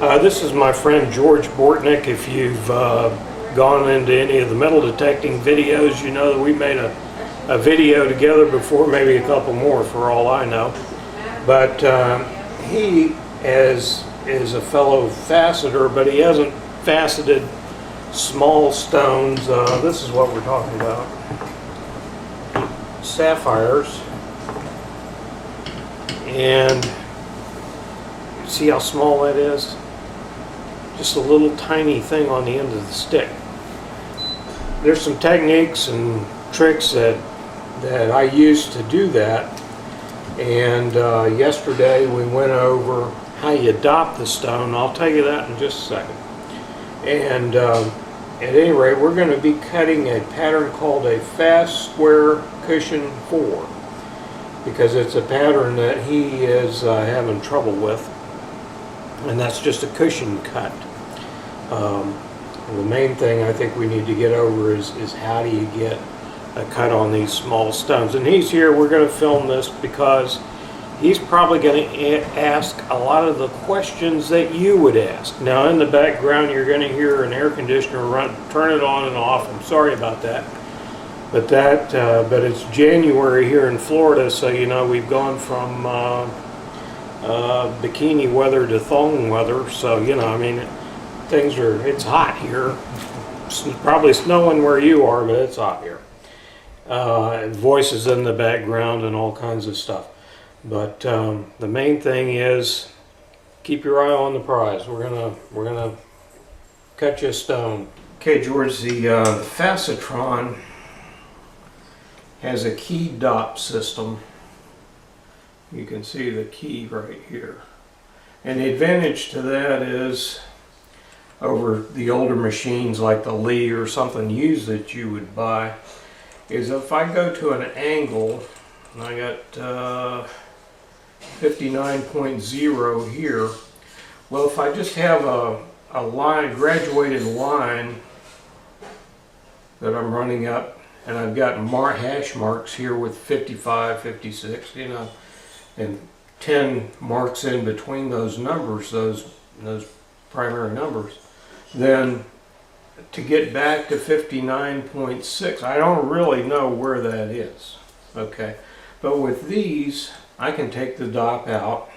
This is my friend George Bortnick. If you've gone into any of the metal detecting videos, you know that we made a video together before, maybe a couple more for all I know. But he is a fellow faceter, but he hasn't faceted small stones. This is what we're talking about. Sapphires. And see how small that is? Just a little tiny thing on the end of the stick. There's some techniques and tricks that I use to do that. And yesterday we went over how you dop the stone. I'll tell you that in just a second. And at any rate, we're going to be cutting a pattern called a fast square cushion 4, because it's a pattern that he is having trouble with, and that's just a cushion cut. The main thing I think we need to get over is how do you get a cut on these small stones. And he's here. We're going to film this because he's probably going to ask a lot of the questions that you would ask. Now in the background you're going to hear an air conditioner turn it on and off. I'm sorry about that. But it's January here in Florida, so you know we've gone from bikini weather to thong weather. So you know, I mean, it's hot here. It's probably snowing where you are, but it's hot here. Voices in the background and all kinds of stuff. But the main thing is keep your eye on the prize. We're gonna cut you a stone. Okay, George, the facetron has a key dop system. You can see the key right here. And the advantage to that is over the older machines like the Lee or something used that you would buy, is if I go to an angle, and I got 59.0 here, well, if I just have a line, graduated line that I'm running up, and I've got hash marks here with 55, 56, you know, and 10 marks in between those numbers, those primary numbers, then to get back to 59.6, I don't really know where that is, okay? But with these, I can take the dop out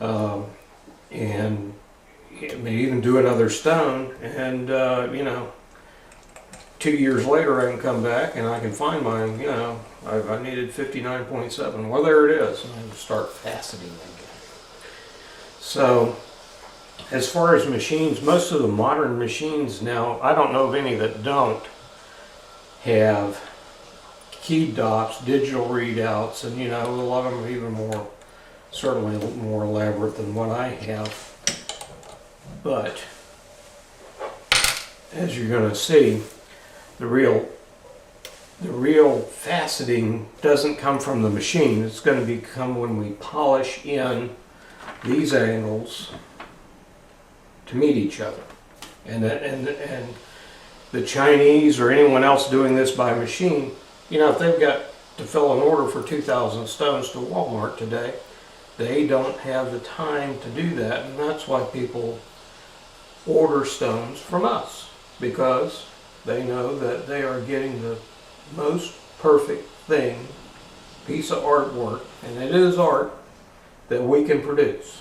and maybe even do another stone, and you know, 2 years later I can come back and I can find mine, you know, I needed 59.7. Well, there it is. And I can start faceting again. So, as far as machines, most of the modern machines now, I don't know of any that don't have key dops, digital readouts, and you know, a lot of them are even more, certainly a little more elaborate than what I have. But, as you're going to see, the real faceting doesn't come from the machine. It's going to come when we polish in these angles to meet each other. And the Chinese or anyone else doing this by machine, you know, if they've got to fill an order for 2,000 stones to Walmart today, they don't have the time to do that, and that's why people order stones from us, because they know that they are getting the most perfect piece of artwork, and it is art, that we can produce.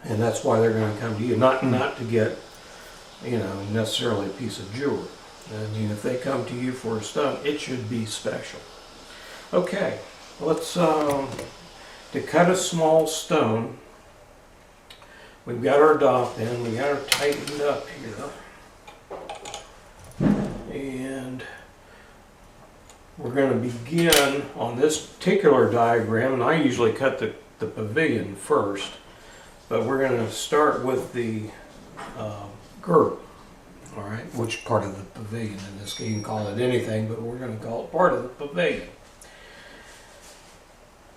And that's why they're going to come to you, not to get, you know, necessarily a piece of jewelry. I mean, if they come to you for a stone, it should be special. Okay, let's, to cut a small stone, we've got our dop in, we got her tightened up here. And we're going to begin on this particular diagram, and I usually cut the pavilion first, but we're going to start with the girdle, all right, which part of the pavilion in this case. You can call it anything, but we're going to call it part of the pavilion.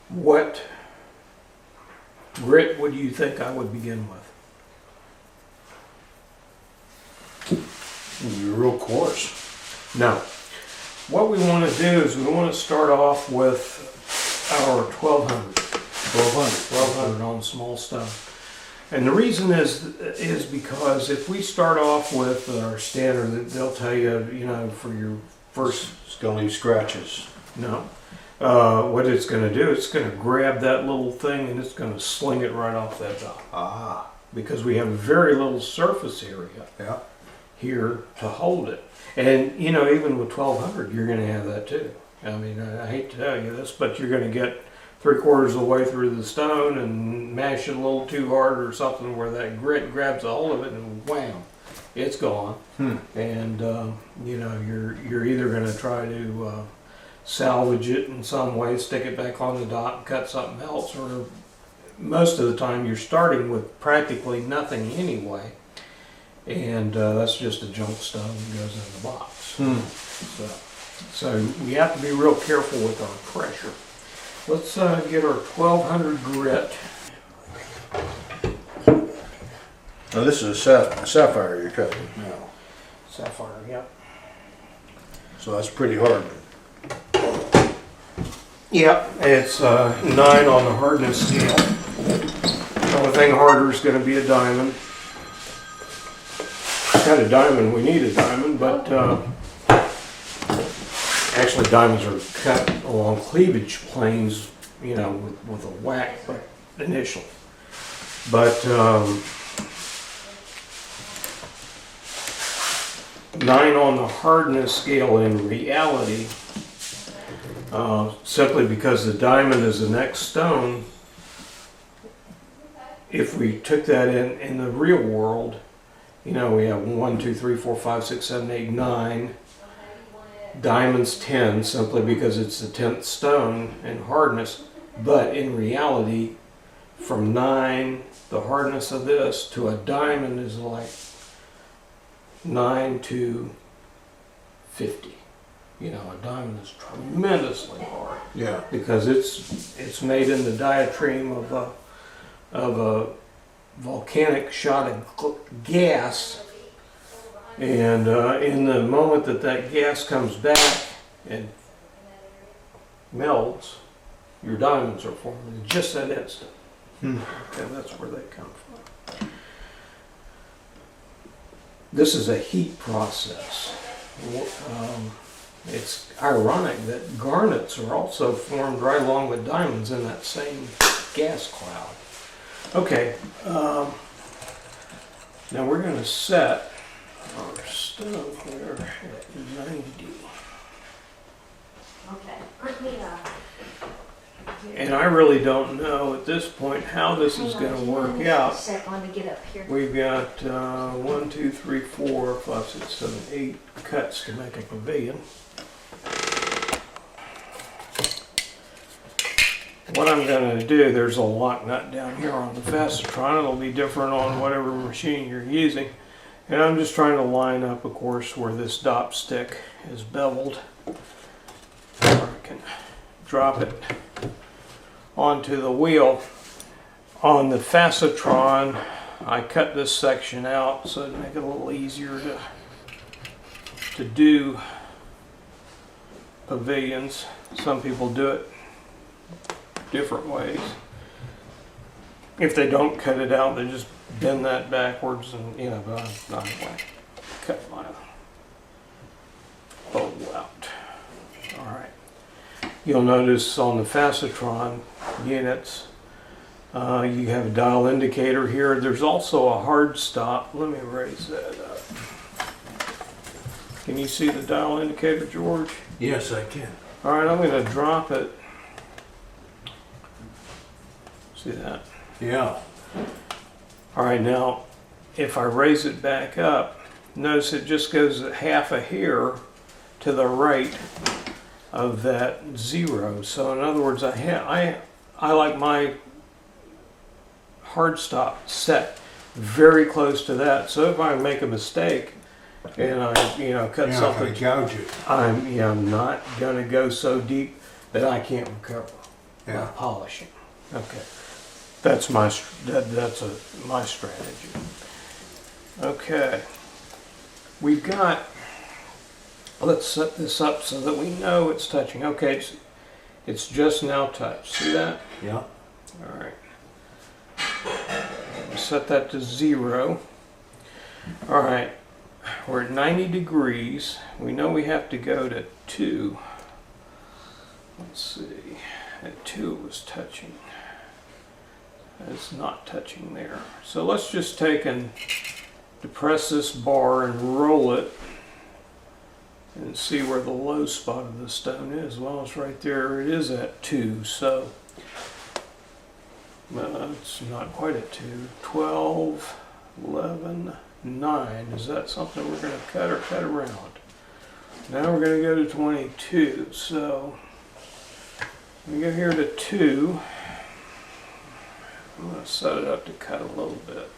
What grit would you think I would begin with? Real coarse. Now, what we want to do is we want to start off with our 1200 on small stone. And the reason is because if we start off with our standard, they'll tell you, you know, for your first... It's going to leave scratches. No. What it's going to do, it's going to grab that little thing and it's going to sling it right off that dot. Ah. Because we have very little surface area here to hold it. And, you know, even with 1200, you're going to have that too. I mean, I hate to tell you this, but you're going to get 3/4 of the way through the stone and mash it a little too hard or something where that grit grabs a hold of it and wham, it's gone. And you know, you're either going to try to salvage it in some way, stick it back on the dot and cut something else, or most of the time you're starting with practically nothing anyway, and that's just a junk stone that goes in the box. So we have to be real careful with our pressure. Let's get our 1200 grit. Now this is a sapphire you're cutting now. Sapphire, yep. So that's pretty hard. Yep, it's 9 on the hardness scale. The only thing harder is going to be a diamond. Got a diamond, we need a diamond, but actually diamonds are cut along cleavage planes, you know, with a whack initially. But 9 on the hardness scale in reality, simply because the diamond is the next stone. If we took that in the real world, you know, we have 1, 2, 3, 4, 5, 6, 7, 8, 9. Diamond's 10, simply because it's the 10th stone in hardness. But in reality, from 9, the hardness of this, to a diamond is like 9 to 50. You know, a diamond is tremendously hard. Yeah. Because it's made in the diatreme of a volcanic shot of gas, and in the moment that gas comes back and melts, your diamonds are formed in just that instant. And that's where they come from. This is a heat process. It's ironic that garnets are also formed right along with diamonds in that same gas cloud. Okay, now we're going to set our stone here at 90. Okay. And I really don't know at this point how this is going to work out. We've got 1, 2, 3, 4, 5, 6, 7, 8 cuts to make a pavilion. What I'm going to do, there's a lock nut down here on the facetron. It'll be different on whatever machine you're using. And I'm just trying to line up, of course, where this dop stick is beveled. Or I can drop it onto the wheel. On the facetron, I cut this section out so to make it a little easier to do pavilions. Some people do it different ways. If they don't cut it out, they just bend that backwards, and you know, but I'm not cut my bowl out. All right. You'll notice on the facetron units, you have a dial indicator here. There's also a hard stop. Let me raise that up. Can you see the dial indicator, George? Yes, I can. All right, I'm going to drop it. See that? Yeah. All right, now if I raise it back up, notice it just goes half a hair to the right of that 0. So in other words, I like my hard stop set very close to that. So if I make a mistake and I cut something, gouge it. I'm not going to go so deep that I can't recover by polishing. Okay. That's my strategy. Okay, we've got. Let's set this up so that we know it's touching. Okay, it's just now touched. See that? Yeah. All right. set that to 0. All right, we're at 90 degrees. We know we have to go to 2. Let's see, at 2 it was touching. It's not touching there. So let's just take and depress this bar and roll it and see where the low spot of the stone is. Well, it's right there. It is at 2, so it's not quite at 2. 12, 11, 9. Is that something we're going to cut or cut around? Now we're going to go to 22. So we go here to 2. I'm going to set it up to cut a little bit.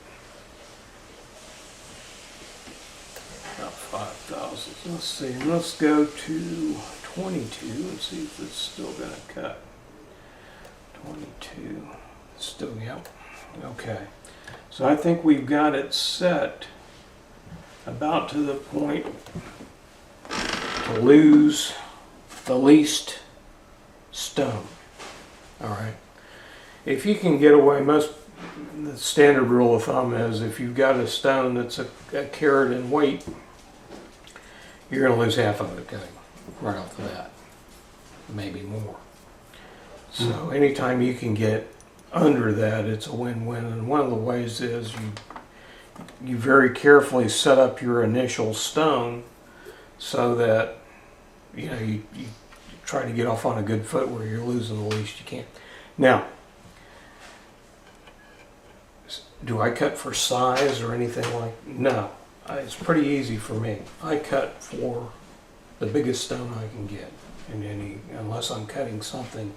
About 5,000. Let's see. Let's go to 22 and see if it's still going to cut. 22. Still, yep. Okay. So I think we've got it set about to the point to lose the least stone. All right. If you can get away, the standard rule of thumb is if you've got a stone that's a carat in weight, you're going to lose half of it cutting right off the bat, maybe more. So anytime you can get under that, it's a win-win. And one of the ways is you very carefully set up your initial stone so that you try to get off on a good foot where you're losing the least you can. Now, do I cut for size or anything like? No, it's pretty easy for me. I cut for the biggest stone I can get in unless I'm cutting something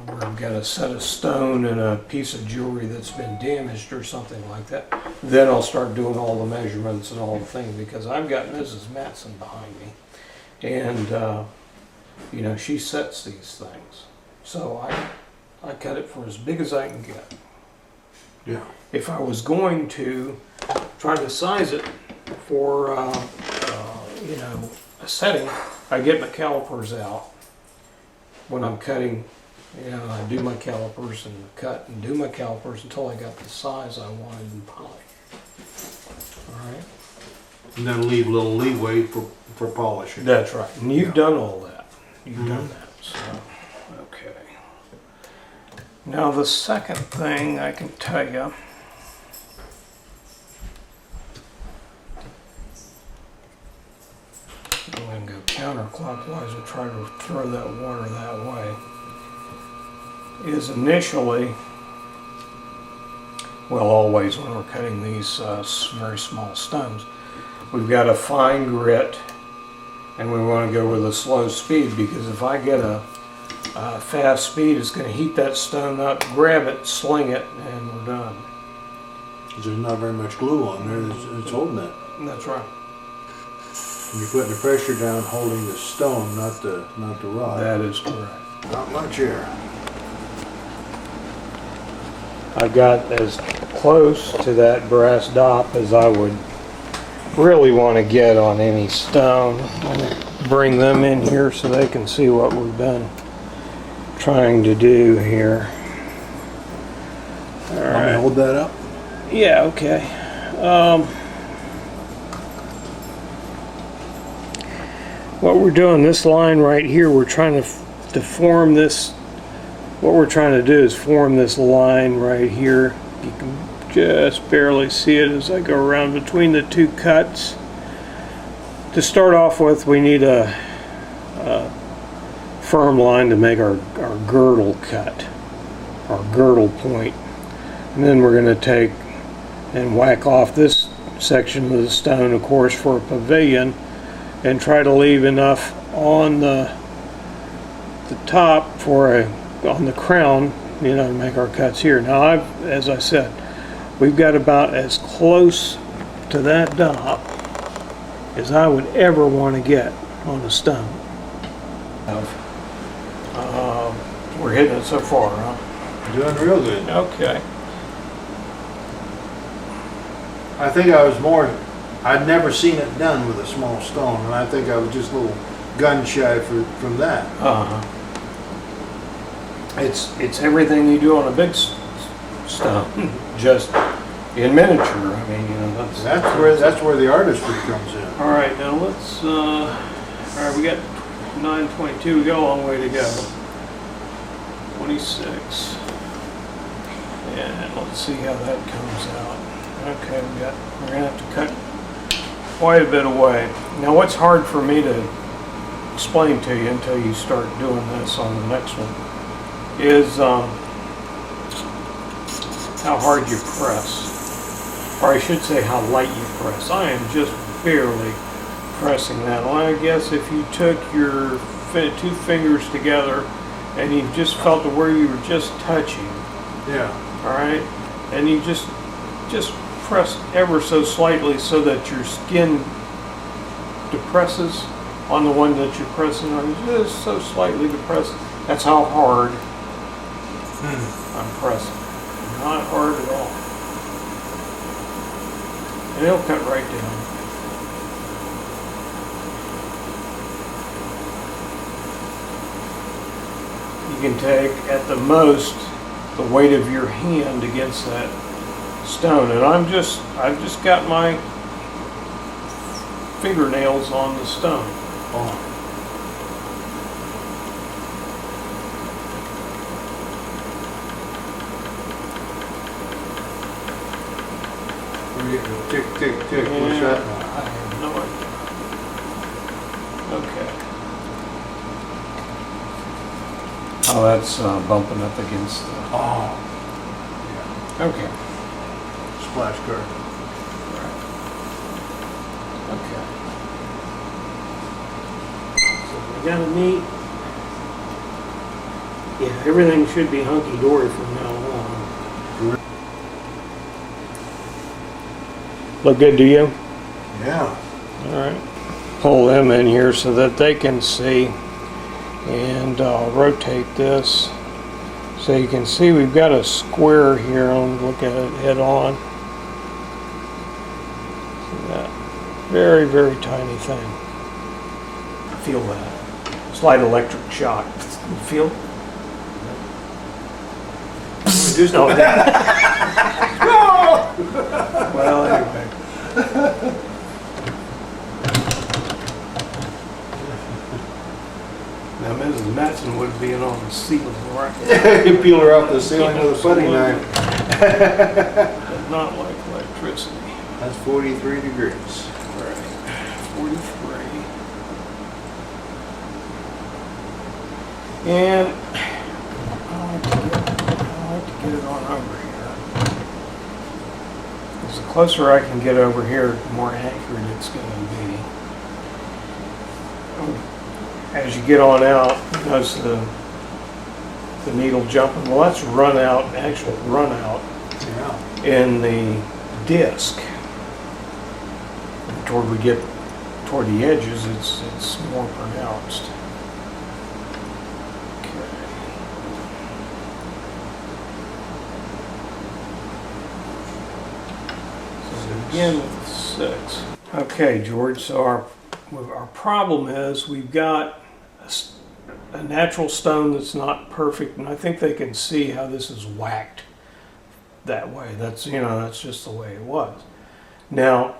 where I've got a set of stone and a piece of jewelry that's been damaged or something like that. Then I'll start doing all the measurements and all the things, because I've got Mrs. Mattson behind me, and she sets these things. So I cut it for as big as I can get. Yeah. If I was going to try to size it for a setting, I get my calipers out when I'm cutting. I do my calipers and cut and do my calipers until I got the size I wanted in poly. All right. And then leave a little leeway for polishing. That's right. And you've done all that. You've done that. So, okay. Now the second thing I can tell you, I'm going to go counterclockwise and try to throw that water that way, is initially, well, always when we're cutting these very small stones, we've got a fine grit and we want to go with a slow speed, because if I get a fast speed, it's going to heat that stone up, grab it, sling it, and we're done. Because there's not very much glue on there, it's holding it. That's right. And you're putting the pressure down, holding the stone, not the rod. That is correct. Not much here. I got as close to that brass dop as I would really want to get on any stone. I'm going to bring them in here so they can see what we've been trying to do here. All Want me to hold that up? Yeah, okay. What we're doing, this line right here, we're trying to form this. What we're trying to do is form this line right here. You can just barely see it as I go around between the two cuts. To start off with, we need a firm line to make our girdle cut, our girdle point. And then we're going to take and whack off this section of the stone, of course, for a pavilion, and try to leave enough on the top on the crown, to make our cuts here. Now, as I said, we've got about as close to that dop as I would ever want to get on a stone. We're hitting it so far, huh? Doing real good. Okay. I think I'd never seen it done with a small stone, and I think I was just a little gun shy from that. It's everything you do on a big stone, just in miniature. I mean, you know, That's where the artistry comes in. All right, now let's. All right, we got 922. We got a long way to go. 26. And let's see how that comes out. Okay, we're gonna have to cut quite a bit away. Now, what's hard for me to explain to you until you start doing this on the next one is how hard you press. Or I should say how light you press. I am just barely pressing that. Well, I guess if you took your two fingers together and you just felt to where you were just touching. Yeah. All right, and you just press ever so slightly so that your skin depresses on the one that you're pressing on. Just so slightly depressed. That's how hard I'm pressing. Not hard at all. And it'll cut right down. You can take, at the most, the weight of your hand against that stone. And I've just got my fingernails on the stone. Oh. We're getting tick, tick, tick. What's that now? I have no idea. Okay. Oh, that's bumping up against the... Oh. Okay. Yeah. Splash guard. Right. Okay. So we got a neat... Yeah, everything should be hunky-dory from now on. Look good to you? Yeah. All right. Pull them in here so that they can see. And rotate this so you can see we've got a square here. I'll look at it head on. See that? Very, very tiny thing. Feel that. Slight electric shock. You feel it? Just No. Well, anyway. Now, Mrs. Mattson would be on the ceiling, right? You peel her off the ceiling with a putty knife. But not like electricity. That's 43 degrees. Right. 43. And I like to get it on over here. Because the closer I can get over here, the more accurate it's going to be. As you get on out, you notice the needle jumping. Well, that's run out, actual run out Yeah. in the disc. Toward we get toward the edges, it's more pronounced. Okay. So begin with 6. Okay, George. So our problem is we've got a natural stone that's not perfect, and I think they can see how this is whacked that way. That's just the way it was. Now,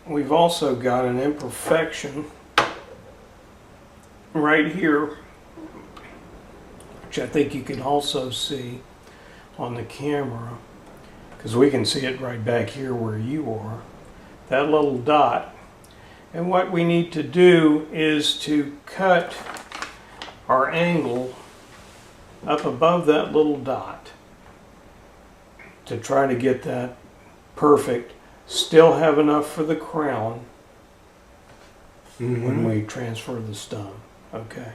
we've also got an imperfection right here, which I think you can also see on the camera, because we can see it right back here where you are. That little dot. And what we need to do is to cut our angle up above that little dot to try to get that perfect. Still have enough for the crown when we transfer the stone. Okay.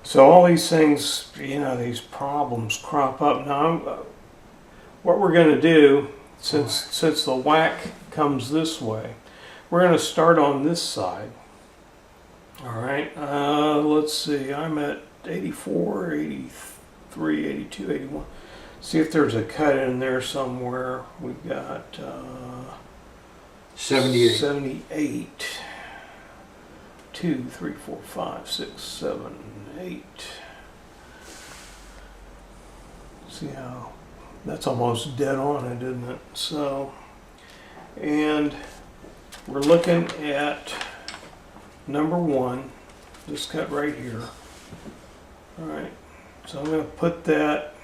So all these things, these problems crop up. Now, what we're going to do, since the whack comes this way, we're going to start on this side. All right, let's see, I'm at 84, 83, 82, 81. See if there's a cut in there somewhere. We've got 78. 78. 2, 3, 4, 5, 6, 7, 8. See how That's almost dead on it, isn't it? So, and we're looking at number 1, this cut right here. All right, so I'm going to put that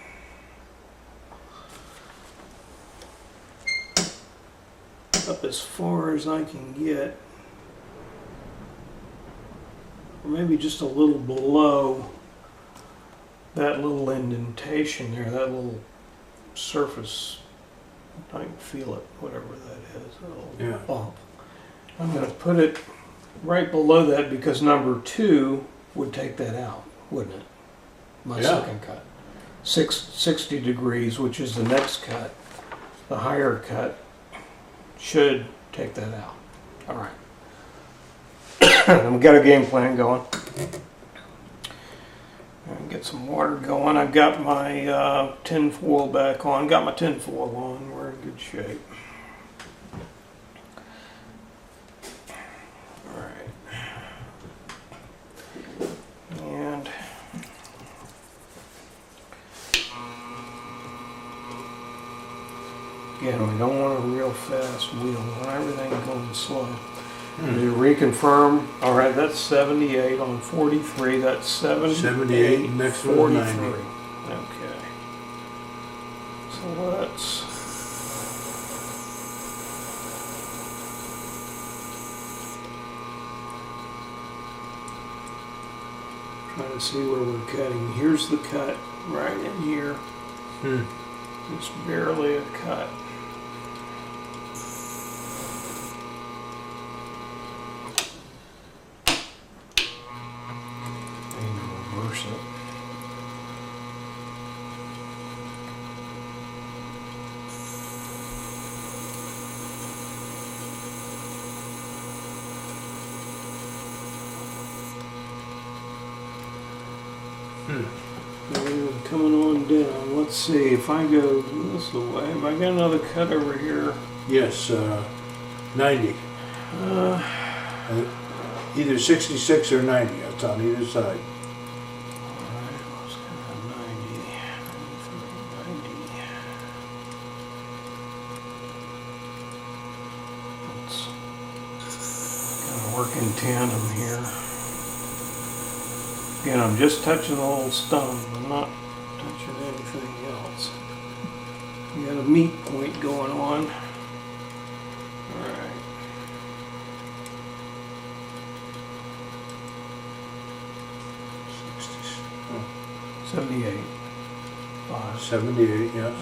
up as far as I can get, or maybe just a little below that little indentation there, that little surface. I can feel it, whatever that is, a little Yeah. bump. I'm going to put it right below that because number 2 would take that out, wouldn't it? My Yeah. second cut. 60 degrees, which is the next cut, the higher cut, should take that out. All right. And we've got a game plan going. And get some water going. I've got my tin foil back on. Got my tin foil on. We're in good shape. All right. And again, we don't want a real fast wheel. We want everything going slow. To reconfirm, all right, that's 78 on 43. That's 78, next one 43. 90. Okay. So let's try to see where we're cutting. Here's the cut right in here. It's barely a cut. Reverse it. And coming on down. Let's see if I go this way. Have I got another cut over here? Yes, 90. Uh, Either 66 or 90. That's on either side. Alright, let's go 90. 90. Let's kind of work in tandem here. Again, I'm just touching the little stone. I'm not touching anything else. We got a meat point going on. Alright. Oh, 78. 5. 78, yeah. 78.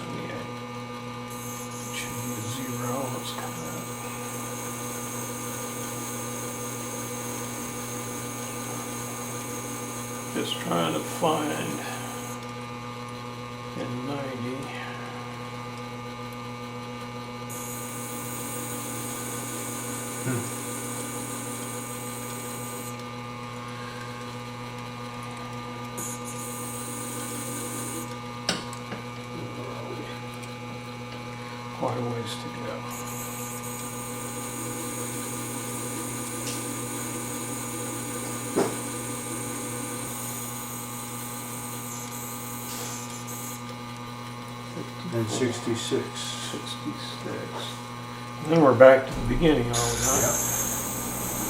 Should be a 0. Let's cut that. Just trying to find in 90. Quite a ways to go. And 66. 66. And then we're back to the beginning, are we not? Yeah.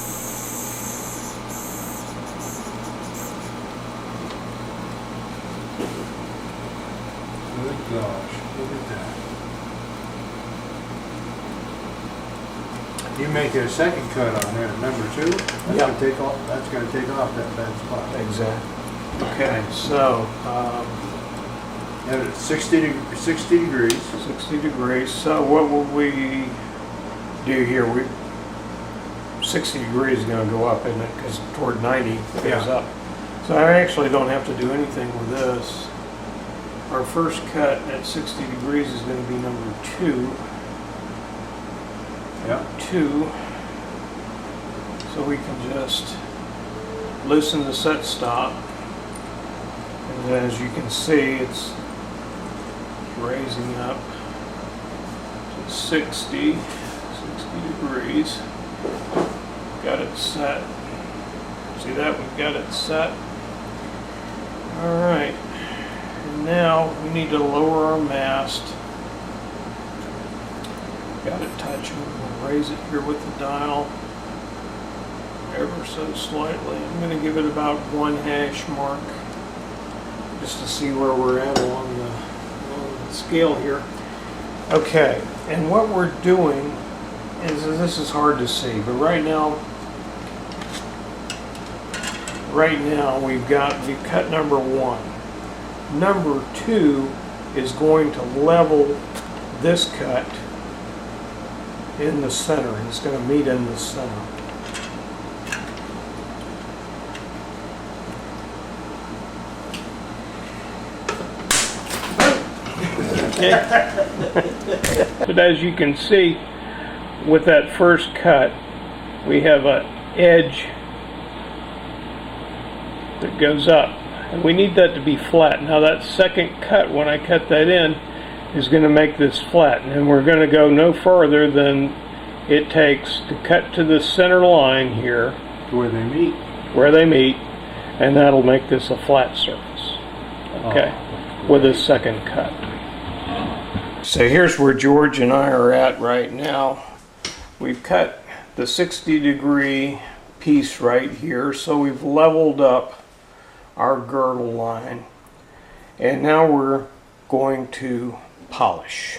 Good gosh, look at that. You make a second cut on there, number 2. That's Yeah. gonna take off. That's gonna take off that bad spot. Exactly. Okay, so And it's 60 degrees. 60 degrees. So what will we do here? 60 degrees is going to go up, isn't it? Because toward 90 it goes Yeah. up. So I actually don't have to do anything with this. Our first cut at 60 degrees is going to be number 2. Yeah. 2. So we can just loosen the set stop. And as you can see, it's raising up to 60 degrees. Got it set. See that? We've got it set. All right. And now we need to lower our mast got it touching. We'll raise it here with the dial ever so slightly. I'm going to give it about 1 hash mark just to see where we're at along the scale here. Okay, and what we're doing is, this is hard to see, but right now we've cut number 1. Number 2 is going to level this cut in the center, and it's going to meet in the center. But as you can see, with that first cut, we have an edge that goes up, and we need that to be flat. Now that second cut, when I cut that in, is going to make this flat, and we're going to go no further than it takes to cut to the center line here, Where they meet. and that'll make this a flat surface. Okay, with a second cut. So here's where George and I are at right now. We've cut the 60-degree piece right here, so we've leveled up our girdle line, and now we're going to polish.